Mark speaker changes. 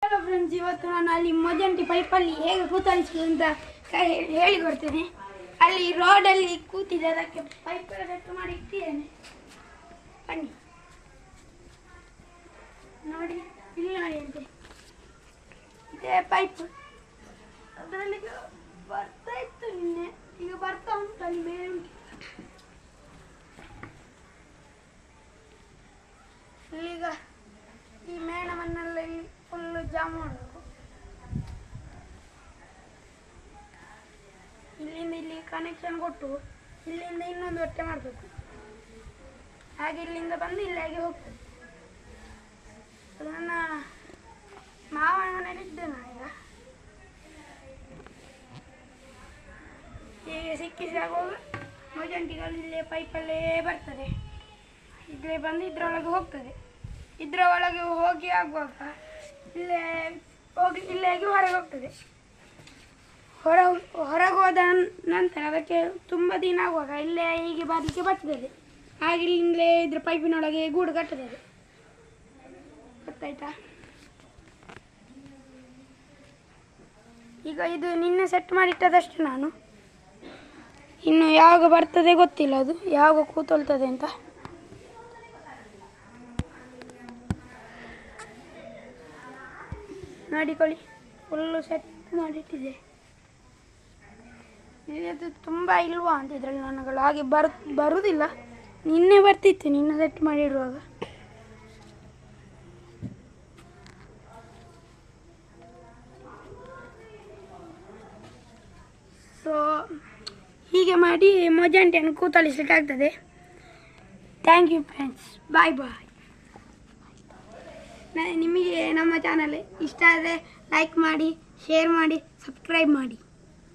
Speaker 1: Hello friends, ಇವತ್ತು ನಾನು ಅಲ್ಲಿ ಮೊಜಂಟಿ ಪೈಪಲ್ಲಿ ಹೇಗೆ ಕೂತಳಿಸುವುದು ಅಂತ ಹೇಳಿಕೊಡ್ತೇನೆ. ಅಲ್ಲಿ ರೋಡಲ್ಲಿ ಕೂತಿದೆ, ಅದಕ್ಕೆ ಪೈಪ್ ಸೆಟ್ ಮಾಡಿ ಇಟ್ಟಿದ್ದೇನೆ. ಬನ್ನಿ ನೋಡಿ, ಇಲ್ಲಿ ನೋಡಿ ಅಂತೆ ಇದೇ ಪೈಪ್. ಅದರಲ್ಲಿ ಬರ್ತಾ ಇತ್ತು ನಿನ್ನೆ, ಈಗ ಬರ್ತಾ ಉಂಟು. ಅಲ್ಲಿ ಮೇಲೆ ಉಂಟು. ಇಲ್ಲೀಗ ಈ ಮೇಣವನ್ನೆಲ್ಲ ಇಲ್ಲಿ ಫುಲ್ಲು ಜಾಮ್ ಮಾಡಬೇಕು. ಇಲ್ಲಿಂದ ಇಲ್ಲಿ ಕನೆಕ್ಷನ್ ಕೊಟ್ಟು ಇಲ್ಲಿಂದ ಇನ್ನೊಂದು ಹೊಟ್ಟೆ ಮಾಡಬೇಕು. ಹಾಗೆ ಇಲ್ಲಿಂದ ಬಂದು ಇಲ್ಲಿಗೆ ಹೋಗ್ತದೆ. ನನ್ನ ಮಾವನ ಮನೇಲಿ ಇದ್ದೆ ನಾನೀಗ. ಹೀಗೆ ಸಿಕ್ಕಿಸಾಗುವಾಗ ಮೊಜಂಟಿಗಳು ಇಲ್ಲೇ ಪೈಪಲ್ಲೇ ಬರ್ತದೆ. ಇಲ್ಲೇ ಬಂದು ಇದರೊಳಗೆ ಹೋಗ್ತದೆ. ಇದರ ಒಳಗೆ ಹೋಗಿ ಆಗುವಾಗ ಇಲ್ಲೇ ಹೋಗಿ ಇಲ್ಲೇಗೆ ಹೊರಗೆ ಹೋಗ್ತದೆ. ಹೊರಗೆ ಹೋದ ನಂತರ ಅದಕ್ಕೆ ತುಂಬ ದಿನ ಆಗುವಾಗ ಇಲ್ಲೇ ಹೀಗೆ ಬರಲಿಕ್ಕೆ ಬರ್ತದೆ. ಹಾಗೆ ಇಲ್ಲಿಂದಲೇ ಇದ್ರ ಪೈಪಿನೊಳಗೆ ಗೂಡು ಕಟ್ಟದೆ. ಗೊತ್ತಾಯ್ತಾ? ಈಗ ಇದು ನಿನ್ನೆ ಸೆಟ್ ಮಾಡಿಟ್ಟದಷ್ಟು ನಾನು. ಇನ್ನು ಯಾವಾಗ ಬರ್ತದೆ ಗೊತ್ತಿಲ್ಲ, ಅದು ಯಾವಾಗ ಕೂತೊಳ್ತದೆ ಅಂತ. ನೋಡಿಕೊಳ್ಳಿ, ಫುಲ್ಲು ಸೆಟ್ ಮಾಡಿಟ್ಟಿದೆ. ಇಲ್ಲಿ ಅದು ತುಂಬ ಇಲ್ವಾ ಅಂತ ಇದರಲ್ಲಿ ನನಗಳು ಹಾಗೆ ಬರುವುದಿಲ್ಲ. ನಿನ್ನೆ ಬರ್ತಿತ್ತು, ನಿನ್ನೆ ಸೆಟ್ ಮಾಡಿಡುವಾಗ. ಸೊ ಹೀಗೆ ಮಾಡಿ ಮೊಜಂಟಿಯನ್ನು ಕೂತಳಿಸಲಿಕ್ಕೆ ಆಗ್ತದೆ. ಥ್ಯಾಂಕ್ ಯು ಫ್ರೆಂಡ್ಸ್, ಬಾಯ್ ಬಾಯ್. ನಿಮಗೆ ನಮ್ಮ ಚಾನಲ್ ಇಷ್ಟ ಆದರೆ ಲೈಕ್ ಮಾಡಿ, ಶೇರ್ ಮಾಡಿ, ಸಬ್ಸ್ಕ್ರೈಬ್ ಮಾಡಿ.